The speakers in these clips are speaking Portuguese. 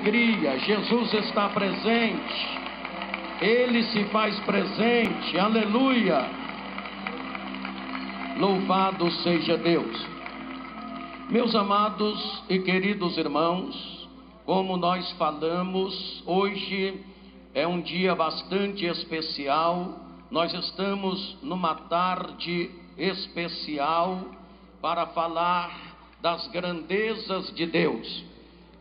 alegria. Jesus está presente, Ele se faz presente, aleluia, louvado seja Deus. Meus amados e queridos irmãos, como nós falamos, hoje é um dia bastante especial. Nós estamos numa tarde especial para falar das grandezas de Deus.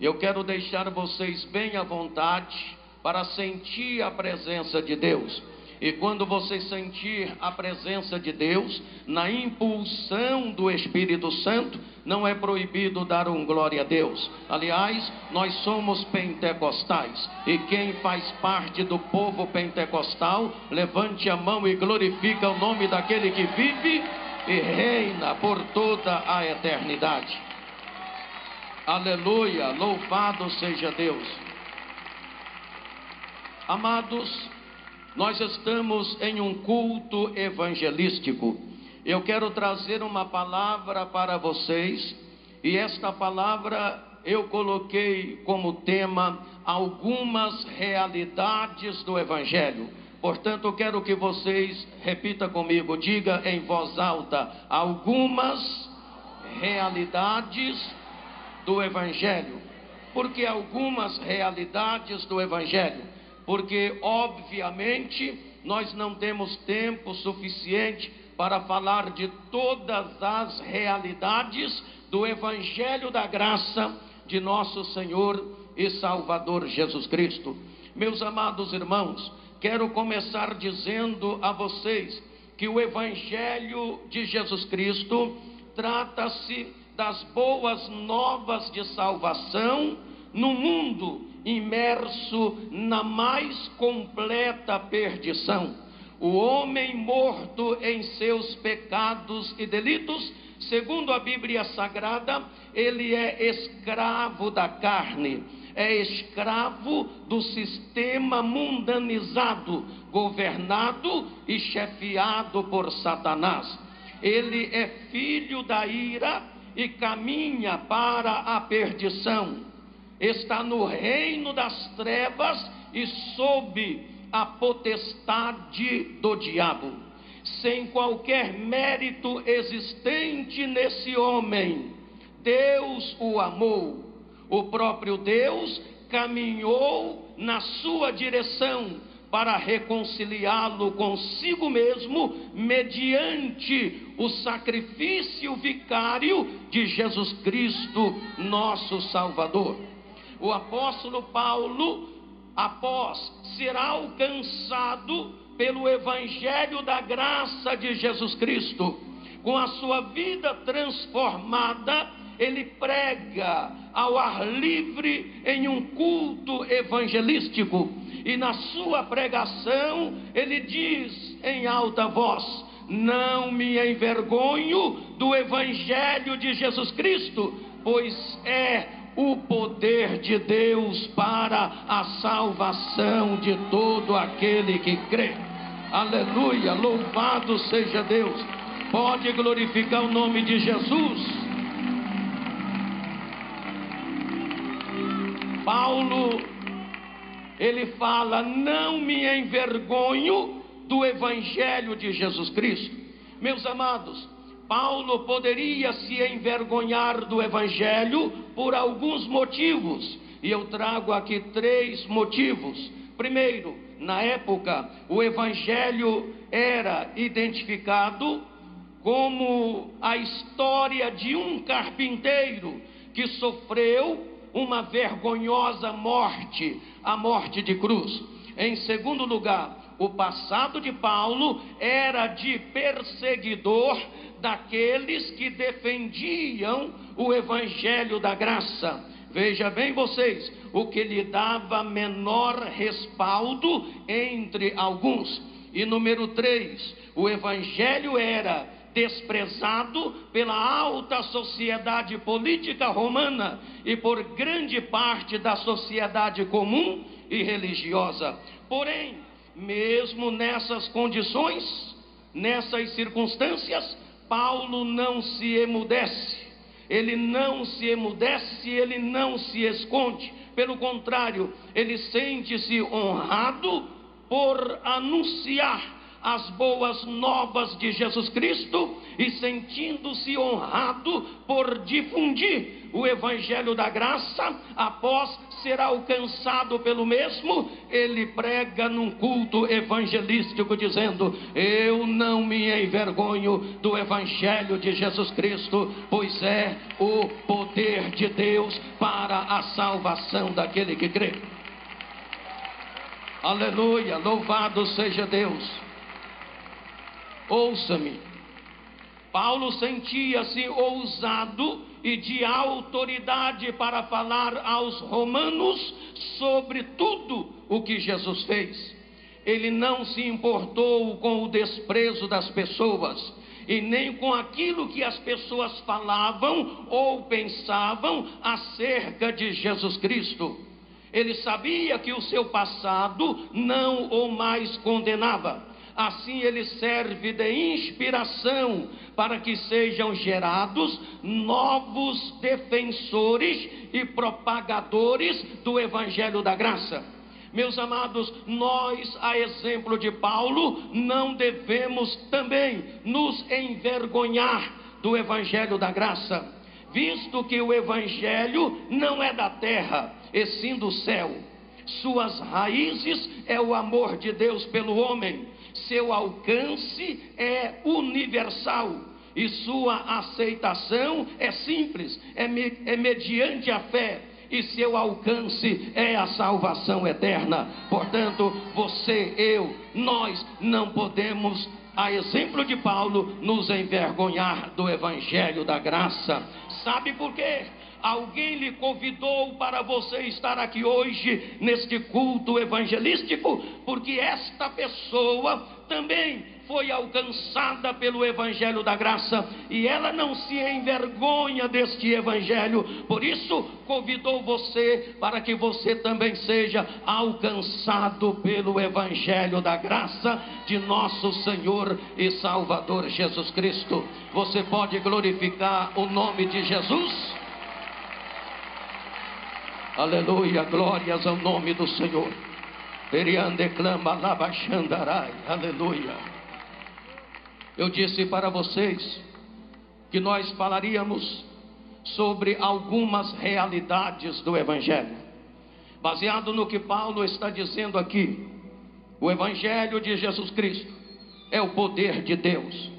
Eu quero deixar vocês bem à vontade para sentir a presença de Deus. E quando você sentir a presença de Deus, na impulsão do Espírito Santo, não é proibido dar um glória a Deus. Aliás, nós somos pentecostais, e quem faz parte do povo pentecostal, levante a mão e glorifica o nome daquele que vive e reina por toda a eternidade. Aleluia, louvado seja Deus. Amados, nós estamos em um culto evangelístico. Eu quero trazer uma palavra para vocês, e esta palavra eu coloquei como tema algumas realidades do Evangelho. Portanto, eu quero que vocês repitam comigo, diga em voz alta, algumas realidades do Evangelho. Por que algumas realidades do Evangelho? Porque, obviamente, nós não temos tempo suficiente para falar de todas as realidades do Evangelho da graça de nosso Senhor e Salvador Jesus Cristo. Meus amados irmãos, quero começar dizendo a vocês que o Evangelho de Jesus Cristo trata-se das boas novas de salvação no mundo imerso na mais completa perdição. O homem morto em seus pecados e delitos, segundo a Bíblia Sagrada, ele é escravo da carne, é escravo do sistema mundanizado, governado e chefiado por Satanás. Ele é filho da ira e caminha para a perdição. Está no reino das trevas e sob a potestade do diabo. Sem qualquer mérito existente nesse homem, Deus o amou. O próprio Deus caminhou na sua direção para reconciliá-lo consigo mesmo, mediante o sacrifício vicário de Jesus Cristo, nosso Salvador. O apóstolo Paulo, após ser alcançado pelo Evangelho da graça de Jesus Cristo, com a sua vida transformada, ele prega ao ar livre em um culto evangelístico. E na sua pregação, ele diz em alta voz: não me envergonho do Evangelho de Jesus Cristo, pois é o poder de Deus para a salvação de todo aquele que crê. Aleluia, louvado seja Deus. Pode glorificar o nome de Jesus. Paulo, ele fala: não me envergonho do Evangelho de Jesus Cristo. Meus amados, Paulo poderia se envergonhar do Evangelho por alguns motivos, e eu trago aqui 3 motivos. Primeiro, na época, o Evangelho era identificado como a história de um carpinteiro que sofreu uma vergonhosa morte, a morte de cruz. Em segundo lugar, o passado de Paulo era de perseguidor daqueles que defendiam o Evangelho da graça. Veja bem vocês, o que lhe dava menor respaldo entre alguns. E número 3, o Evangelho era desprezado pela alta sociedade política romana e por grande parte da sociedade comum e religiosa. Porém, mesmo nessas condições, nessas circunstâncias, Paulo não se emudece, ele não se esconde. Pelo contrário, ele sente-se honrado por anunciar as boas novas de Jesus Cristo e sentindo-se honrado por difundir o Evangelho da graça. Após ser alcançado pelo mesmo, ele prega num culto evangelístico dizendo: eu não me envergonho do Evangelho de Jesus Cristo, pois é o poder de Deus para a salvação daquele que crê. Aleluia, louvado seja Deus. Ouça-me, Paulo sentia-se ousado e de autoridade para falar aos romanos sobre tudo o que Jesus fez. Ele não se importou com o desprezo das pessoas e nem com aquilo que as pessoas falavam ou pensavam acerca de Jesus Cristo. Ele sabia que o seu passado não o mais condenava. Assim ele serve de inspiração para que sejam gerados novos defensores e propagadores do Evangelho da graça. Meus amados, nós, a exemplo de Paulo, não devemos também nos envergonhar do Evangelho da graça, visto que o Evangelho não é da terra, e sim do céu. Suas raízes é o amor de Deus pelo homem. Seu alcance é universal e sua aceitação é simples, é mediante a fé, e seu alcance é a salvação eterna. Portanto, você, eu, nós não podemos, a exemplo de Paulo, nos envergonhar do Evangelho da graça. Sabe por quê? Alguém lhe convidou para você estar aqui hoje neste culto evangelístico, porque esta pessoa também foi alcançada pelo Evangelho da graça e ela não se envergonha deste Evangelho. Por isso convidou você para que você também seja alcançado pelo Evangelho da graça de nosso Senhor e Salvador Jesus Cristo. Você pode glorificar o nome de Jesus? Aleluia, glórias ao nome do Senhor. Aleluia. Eu disse para vocês que nós falaríamos sobre algumas realidades do Evangelho, baseado no que Paulo está dizendo aqui. O Evangelho de Jesus Cristo é o poder de Deus.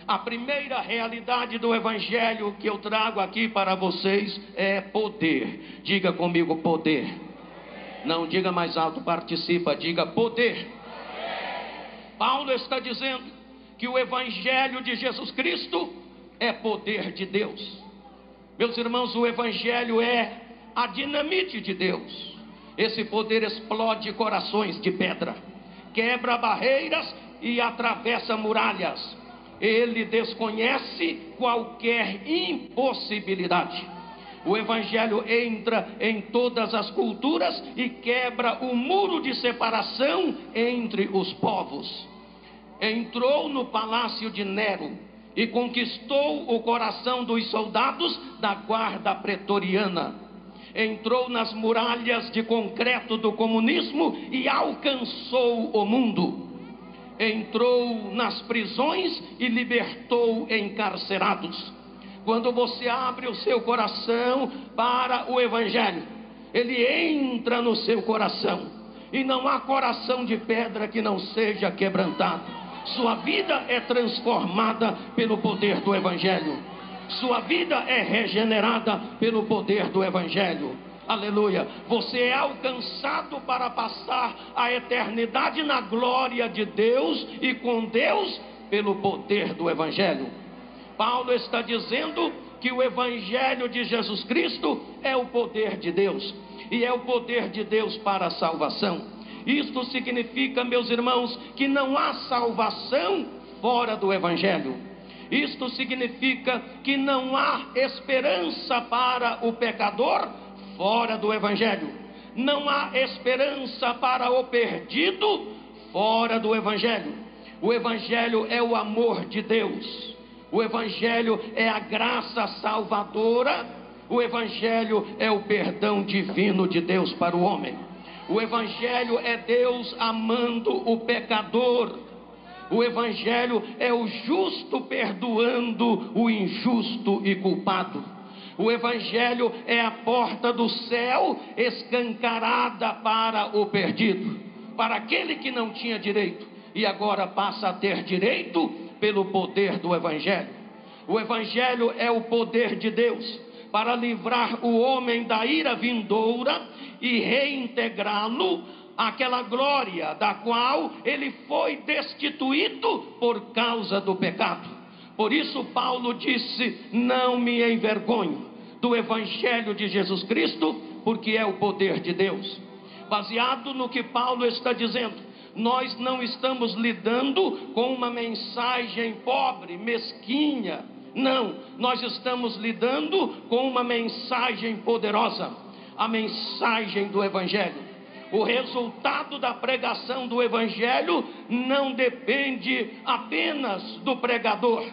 A primeira realidade do Evangelho que eu trago aqui para vocês é poder. Diga comigo, poder. Não diga mais alto, participa, diga poder. Paulo está dizendo que o Evangelho de Jesus Cristo é poder de Deus. Meus irmãos, o Evangelho é a dinamite de Deus. Esse poder explode corações de pedra, quebra barreiras e atravessa muralhas. Ele desconhece qualquer impossibilidade. O Evangelho entra em todas as culturas e quebra o muro de separação entre os povos. Entrou no palácio de Nero e conquistou o coração dos soldados da guarda pretoriana. Entrou nas muralhas de concreto do comunismo e alcançou o mundo. Entrou nas prisões e libertou encarcerados. Quando você abre o seu coração para o Evangelho, ele entra no seu coração, e não há coração de pedra que não seja quebrantado. Sua vida é transformada pelo poder do Evangelho. Sua vida é regenerada pelo poder do Evangelho. Aleluia. Você é alcançado para passar a eternidade na glória de Deus e com Deus pelo poder do Evangelho. Paulo está dizendo que o Evangelho de Jesus Cristo é o poder de Deus, e é o poder de Deus para a salvação. Isto significa, meus irmãos, que não há salvação fora do Evangelho. Isto significa que não há esperança para o pecador fora do Evangelho. Não há esperança para o perdido fora do Evangelho. O Evangelho é o amor de Deus. O Evangelho é a graça salvadora O Evangelho é o perdão divino de Deus para o homem. O Evangelho é Deus amando o pecador. O Evangelho é o justo perdoando o injusto e culpado. O Evangelho é a porta do céu escancarada para o perdido, para aquele que não tinha direito e agora passa a ter direito pelo poder do Evangelho. O Evangelho é o poder de Deus para livrar o homem da ira vindoura e reintegrá-lo àquela glória da qual ele foi destituído por causa do pecado. Por isso Paulo disse: não me envergonho do Evangelho de Jesus Cristo, porque é o poder de Deus. Baseado no que Paulo está dizendo, nós não estamos lidando com uma mensagem pobre, mesquinha. Não, nós estamos lidando com uma mensagem poderosa, a mensagem do Evangelho. O resultado da pregação do Evangelho não depende apenas do pregador,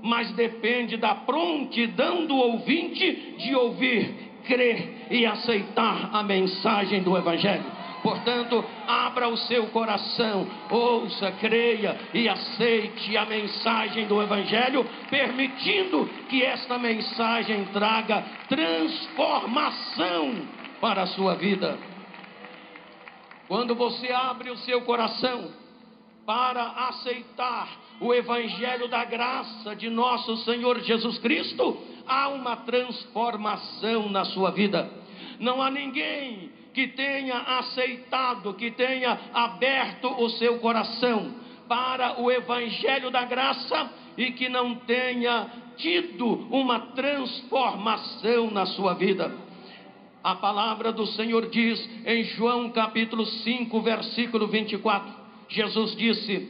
mas depende da prontidão do ouvinte de ouvir, crer e aceitar a mensagem do Evangelho. Portanto, abra o seu coração, ouça, creia e aceite a mensagem do Evangelho, permitindo que esta mensagem traga transformação para a sua vida. Quando você abre o seu coração para aceitar o Evangelho da graça de nosso Senhor Jesus Cristo, há uma transformação na sua vida. Não há ninguém que tenha aceitado, que tenha aberto o seu coração para o Evangelho da graça e que não tenha tido uma transformação na sua vida. A palavra do Senhor diz em João capítulo 5, versículo 24, Jesus disse: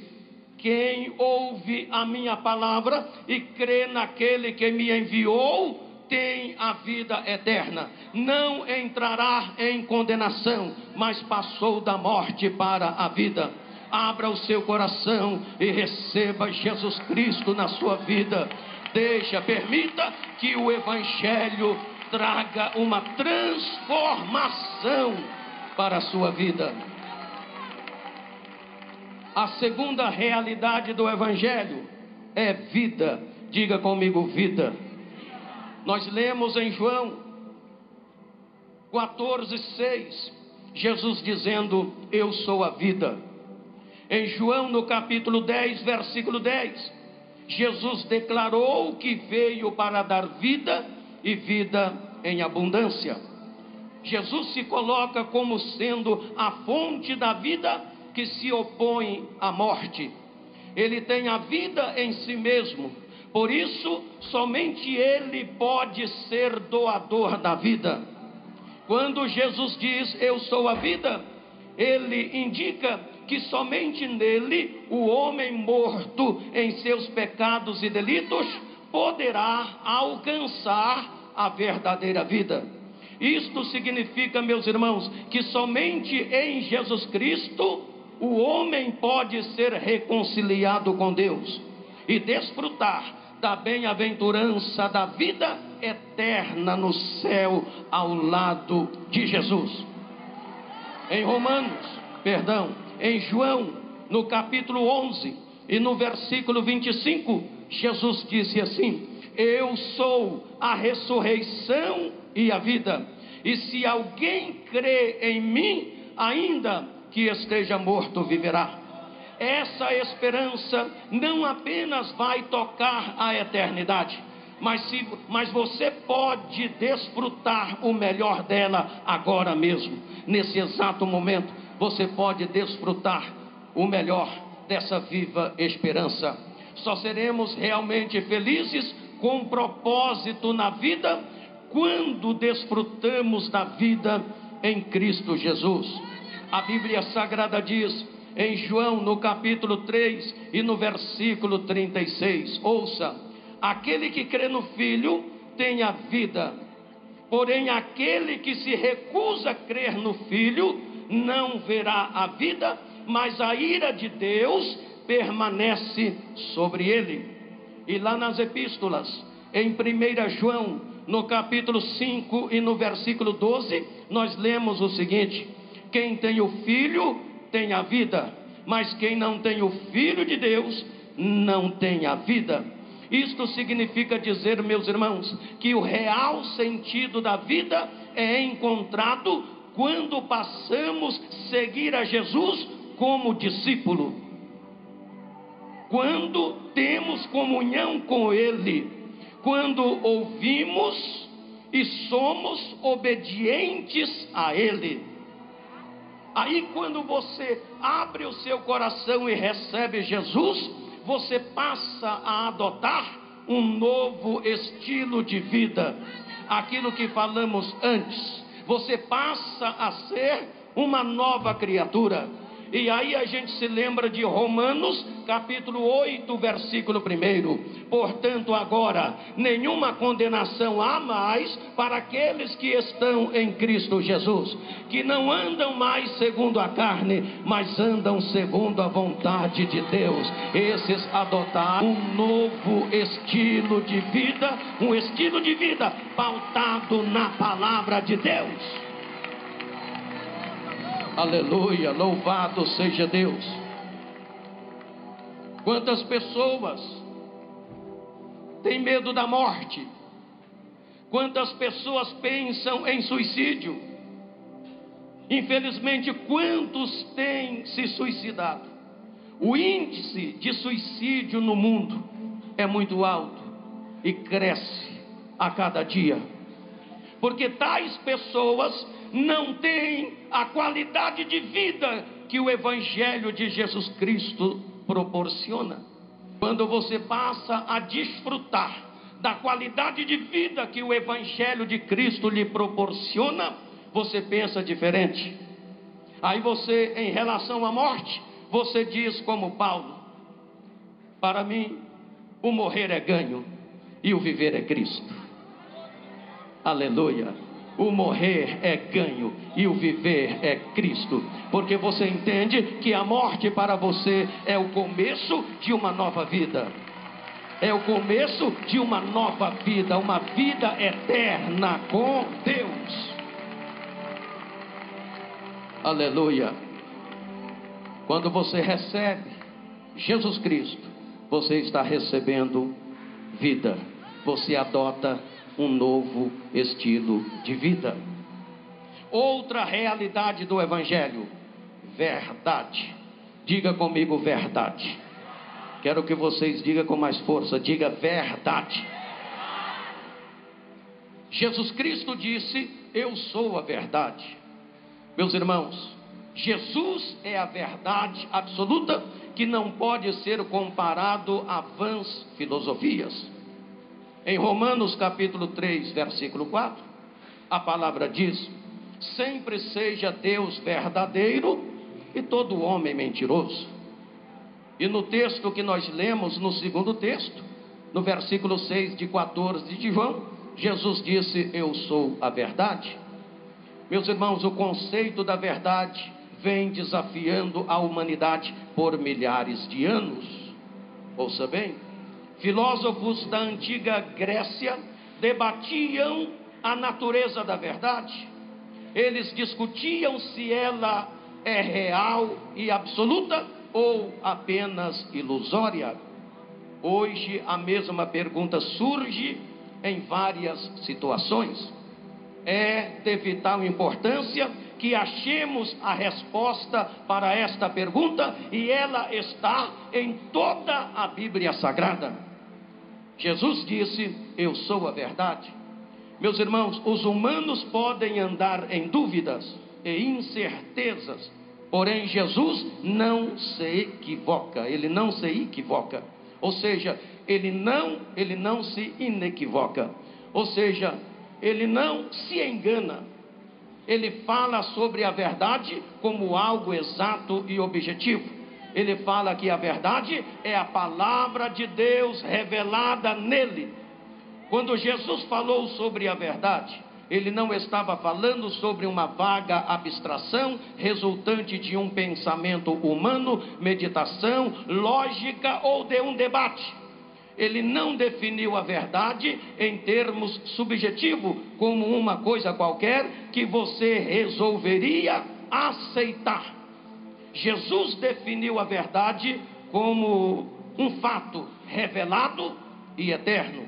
quem ouve a minha palavra e crê naquele que me enviou, tem a vida eterna, não entrará em condenação, mas passou da morte para a vida. Abra o seu coração e receba Jesus Cristo na sua vida. Permita que o Evangelho traga uma transformação para a sua vida. A segunda realidade do Evangelho é vida. Diga comigo, vida. Nós lemos em João 14:6, Jesus dizendo: eu sou a vida. Em João no capítulo 10, versículo 10, Jesus declarou que veio para dar vida e vida em abundância. Jesus se coloca como sendo a fonte da vida que se opõe à morte. Ele tem a vida em si mesmo. Por isso, somente Ele pode ser doador da vida. Quando Jesus diz: eu sou a vida, Ele indica que somente nele, o homem morto em seus pecados e delitos, poderá alcançar a verdadeira vida. Isto significa, meus irmãos, que somente em Jesus Cristo, o homem pode ser reconciliado com Deus e desfrutar da bem-aventurança da vida eterna no céu ao lado de Jesus. Em João, no capítulo 11 e no versículo 25, Jesus disse assim: eu sou a ressurreição e a vida, e se alguém crê em mim, ainda que esteja morto, viverá. Essa esperança não apenas vai tocar a eternidade, mas você pode desfrutar o melhor dela agora mesmo. Nesse exato momento, você pode desfrutar o melhor dessa viva esperança. Só seremos realmente felizes com propósito na vida quando desfrutamos da vida em Cristo Jesus. A Bíblia Sagrada diz em João no capítulo 3 e no versículo 36, ouça: aquele que crê no Filho tem a vida, porém aquele que se recusa a crer no Filho não verá a vida, mas a ira de Deus permanece sobre ele. E lá nas epístolas, em 1 João no capítulo 5 e no versículo 12, nós lemos o seguinte: quem tem o Filho tem a vida, mas quem não tem o Filho de Deus não tem a vida. Isto significa dizer, meus irmãos, que o real sentido da vida é encontrado quando passamos a seguir a Jesus como discípulo, quando temos comunhão com Ele, quando ouvimos e somos obedientes a Ele. Aí quando você abre o seu coração e recebe Jesus, você passa a adotar um novo estilo de vida. Aquilo que falamos antes, você passa a ser uma nova criatura. E aí a gente se lembra de Romanos capítulo 8, versículo 1. Portanto, agora nenhuma condenação há mais para aqueles que estão em Cristo Jesus, que não andam mais segundo a carne, mas andam segundo a vontade de Deus. Esses adotaram um novo estilo de vida, um estilo de vida pautado na palavra de Deus. Aleluia, louvado seja Deus. Quantas pessoas têm medo da morte? Quantas pessoas pensam em suicídio? Infelizmente, quantos têm se suicidado? O índice de suicídio no mundo é muito alto e cresce a cada dia, porque tais pessoas não têm a qualidade de vida que o Evangelho de Jesus Cristo proporciona. Quando você passa a desfrutar da qualidade de vida que o Evangelho de Cristo lhe proporciona, você pensa diferente. Aí você, em relação à morte, você diz como Paulo: para mim o morrer é ganho e o viver é Cristo. Aleluia. O morrer é ganho e o viver é Cristo, porque você entende que a morte para você é o começo de uma nova vida, é o começo de uma nova vida, uma vida eterna com Deus. Aleluia. Quando você recebe Jesus Cristo, você está recebendo vida, você adota um novo estilo de vida. Outra realidade do Evangelho: verdade. Diga comigo, verdade. Quero que vocês digam com mais força, diga verdade. Jesus Cristo disse: eu sou a verdade. Meus irmãos, Jesus é a verdade absoluta, que não pode ser comparado a vãs filosofias. Em Romanos capítulo 3, versículo 4, a palavra diz: sempre seja Deus verdadeiro e todo homem mentiroso. E no texto que nós lemos, no segundo texto, no versículo 6 de 14 de João, Jesus disse: eu sou a verdade. Meus irmãos, o conceito da verdade vem desafiando a humanidade por milhares de anos. Ouça bem. Filósofos da antiga Grécia debatiam a natureza da verdade. Eles discutiam se ela é real e absoluta ou apenas ilusória. Hoje a mesma pergunta surge em várias situações. É de vital importância que achemos a resposta para esta pergunta, e ela está em toda a Bíblia Sagrada. Jesus disse: eu sou a verdade. Meus irmãos, os humanos podem andar em dúvidas e incertezas, porém Jesus não se equivoca. Ele não se equivoca. Ou seja, ele não se inequivoca. Ou seja, ele não se engana. Ele fala sobre a verdade como algo exato e objetivo. Ele fala que a verdade é a palavra de Deus revelada nele. Quando Jesus falou sobre a verdade, ele não estava falando sobre uma vaga abstração resultante de um pensamento humano, meditação, lógica ou de um debate. Ele não definiu a verdade em termos subjetivos, como uma coisa qualquer que você resolveria aceitar. Jesus definiu a verdade como um fato revelado e eterno.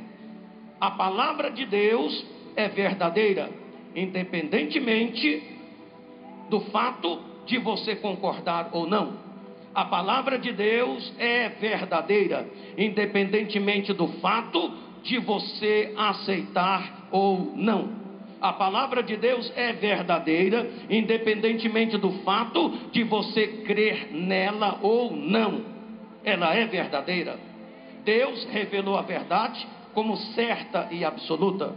A palavra de Deus é verdadeira, independentemente do fato de você concordar ou não. A palavra de Deus é verdadeira, independentemente do fato de você aceitar ou não. A palavra de Deus é verdadeira, independentemente do fato de você crer nela ou não. Ela é verdadeira. Deus revelou a verdade como certa e absoluta.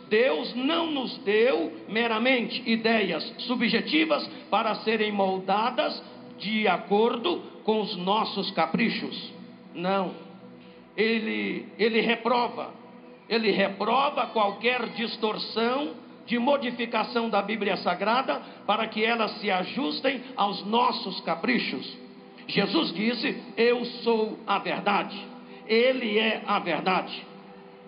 Deus não nos deu meramente ideias subjetivas para serem moldadas de acordo com os nossos caprichos. Não. Ele reprova qualquer distorção de modificação da Bíblia Sagrada para que elas se ajustem aos nossos caprichos. Jesus disse: eu sou a verdade. Ele é a verdade.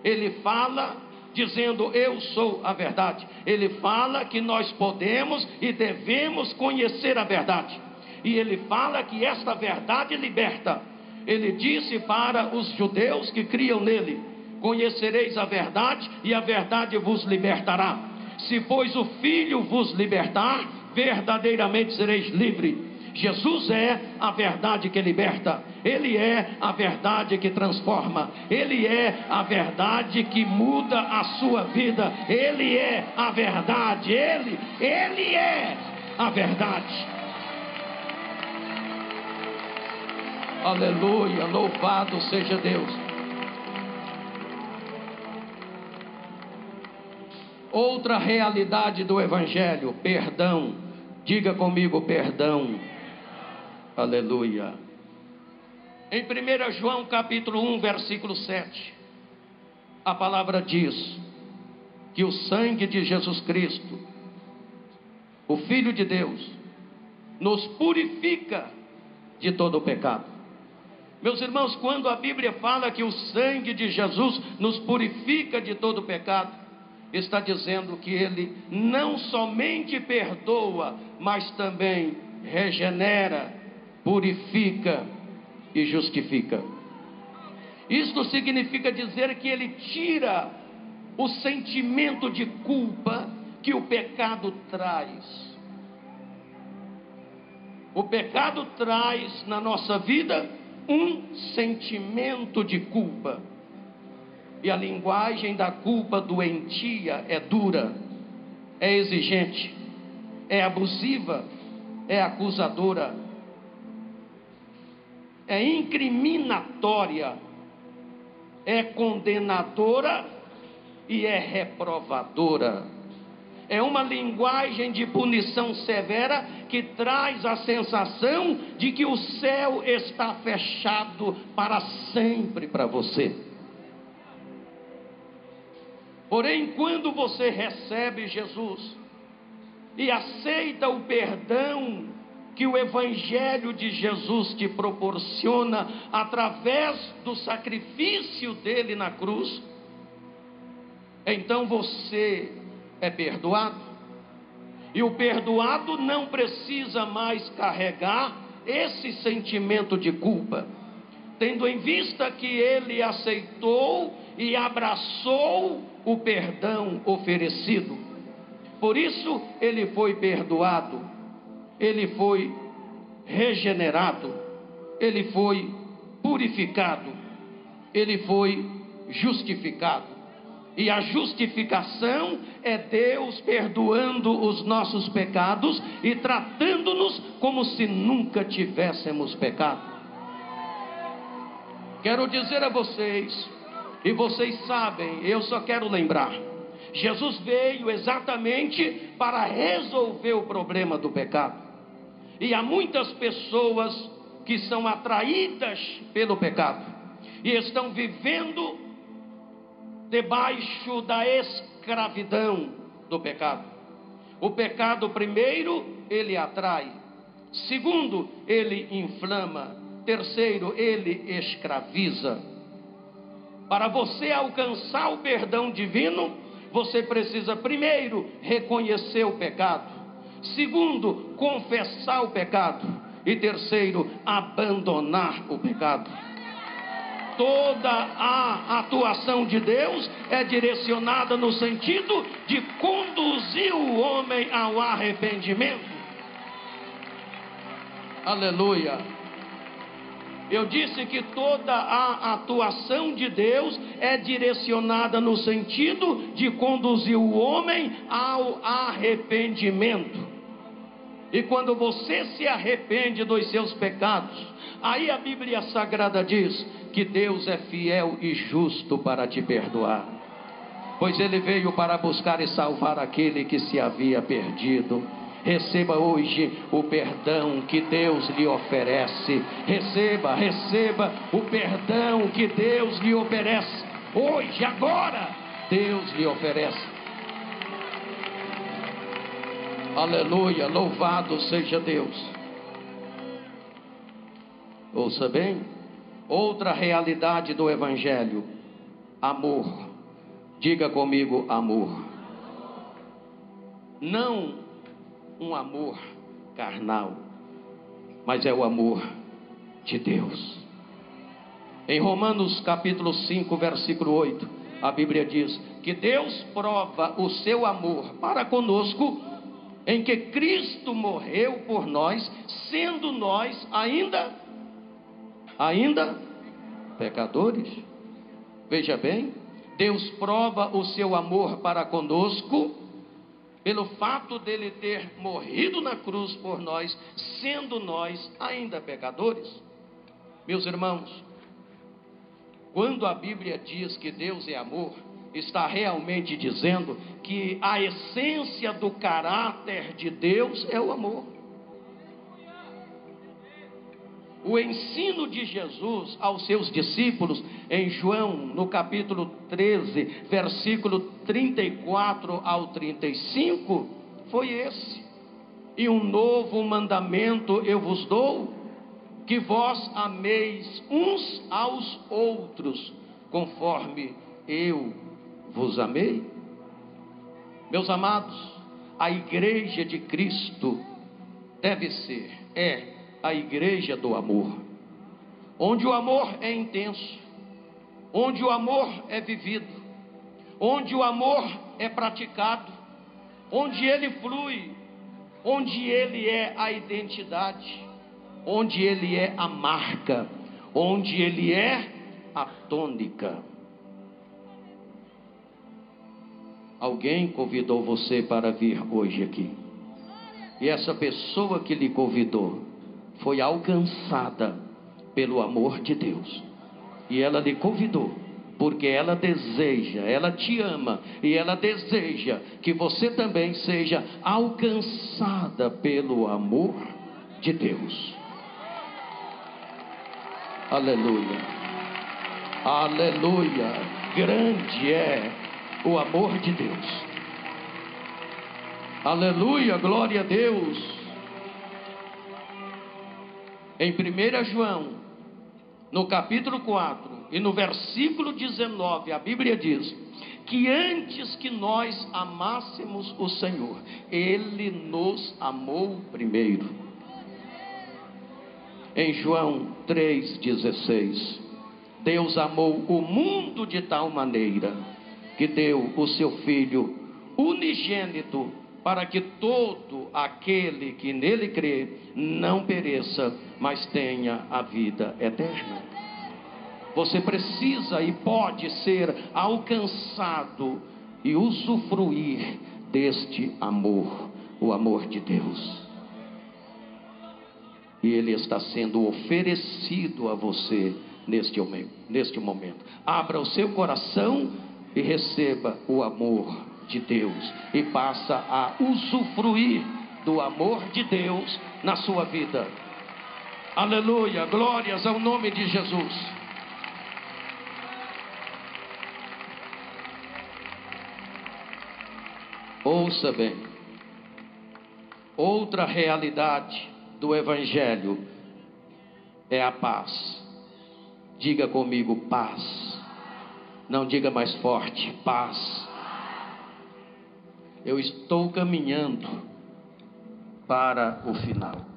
Ele fala dizendo: eu sou a verdade. Ele fala que nós podemos e devemos conhecer a verdade. E ele fala que esta verdade liberta. Ele disse para os judeus que criam nele: conhecereis a verdade e a verdade vos libertará. Se pois o Filho vos libertar, verdadeiramente sereis livres. Jesus é a verdade que liberta. Ele é a verdade que transforma. Ele é a verdade que muda a sua vida. Ele é a verdade. Ele é a verdade. Aleluia, louvado seja Deus. Outra realidade do Evangelho: perdão. Diga comigo: perdão. Aleluia. Em 1 João capítulo 1, versículo 7, a palavra diz que o sangue de Jesus Cristo, o Filho de Deus, nos purifica de todo o pecado. Meus irmãos, quando a Bíblia fala que o sangue de Jesus nos purifica de todo o pecado, está dizendo que Ele não somente perdoa, mas também regenera, purifica e justifica. Isto significa dizer que Ele tira o sentimento de culpa que o pecado traz. O pecado traz na nossa vida um sentimento de culpa. E a linguagem da culpa doentia é dura, é exigente, é abusiva, é acusadora, é incriminatória, é condenadora e é reprovadora. É uma linguagem de punição severa que traz a sensação de que o céu está fechado para sempre para você. Porém, quando você recebe Jesus e aceita o perdão que o Evangelho de Jesus te proporciona através do sacrifício dele na cruz, então você é perdoado. E o perdoado não precisa mais carregar esse sentimento de culpa, tendo em vista que ele aceitou e abraçou o perdão oferecido. Por isso ele foi perdoado, ele foi regenerado, ele foi purificado, ele foi justificado. E a justificação é Deus perdoando os nossos pecados e tratando-nos como se nunca tivéssemos pecado. Quero dizer a vocês, e vocês sabem, eu só quero lembrar: Jesus veio exatamente para resolver o problema do pecado. E há muitas pessoas que são atraídas pelo pecado e estão vivendo debaixo da escravidão do pecado. O pecado, primeiro, ele atrai. Segundo, ele inflama. Terceiro, ele escraviza. Para você alcançar o perdão divino, você precisa primeiro reconhecer o pecado, segundo, confessar o pecado, e terceiro, abandonar o pecado. Toda a atuação de Deus é direcionada no sentido de conduzir o homem ao arrependimento. Aleluia. Eu disse que toda a atuação de Deus é direcionada no sentido de conduzir o homem ao arrependimento. E quando você se arrepende dos seus pecados, aí a Bíblia Sagrada diz que Deus é fiel e justo para te perdoar, pois Ele veio para buscar e salvar aquele que se havia perdido. Receba hoje o perdão que Deus lhe oferece. Receba o perdão que Deus lhe oferece. Hoje, agora, Deus lhe oferece. Aleluia, louvado seja Deus. Ouça bem, outra realidade do Evangelho: amor. Diga comigo, amor. Não um amor carnal, mas é o amor de Deus. Em Romanos capítulo 5, versículo 8, a Bíblia diz que Deus prova o seu amor para conosco, em que Cristo morreu por nós, sendo nós ainda pecadores. Veja bem, Deus prova o seu amor para conosco pelo fato dele ter morrido na cruz por nós, sendo nós ainda pecadores. Meus irmãos, quando a Bíblia diz que Deus é amor, está realmente dizendo que a essência do caráter de Deus é o amor. O ensino de Jesus aos seus discípulos, em João, no capítulo 13, versículo 34 ao 35, foi esse: e um novo mandamento eu vos dou, que vós ameis uns aos outros, conforme eu vos amei. Meus amados, a igreja de Cristo deve ser, a igreja do amor, onde o amor é intenso, onde o amor é vivido, onde o amor é praticado, onde ele flui, onde ele é a identidade, onde ele é a marca, onde ele é a tônica. Alguém convidou você para vir hoje aqui, e essa pessoa que lhe convidou foi alcançada pelo amor de Deus, e ela lhe convidou porque ela deseja, ela te ama, e ela deseja que você também seja alcançada pelo amor de Deus. Aleluia, aleluia. Grande é o amor de Deus. Aleluia, glória a Deus. Em 1 João, no capítulo 4 e no versículo 19, a Bíblia diz que antes que nós amássemos o Senhor, Ele nos amou primeiro. Em João 3,16, Deus amou o mundo de tal maneira que deu o seu Filho unigênito, para que todo aquele que nele crê não pereça, mas tenha a vida eterna. Você precisa e pode ser alcançado e usufruir deste amor, o amor de Deus. E ele está sendo oferecido a você neste momento. Abra o seu coração e receba o amor de Deus, e passa a usufruir do amor de Deus na sua vida. Aleluia, glórias ao nome de Jesus. Ouça bem, outra realidade do Evangelho é a paz. Diga comigo, paz. Não, diga mais forte: paz. Eu estou caminhando para o final.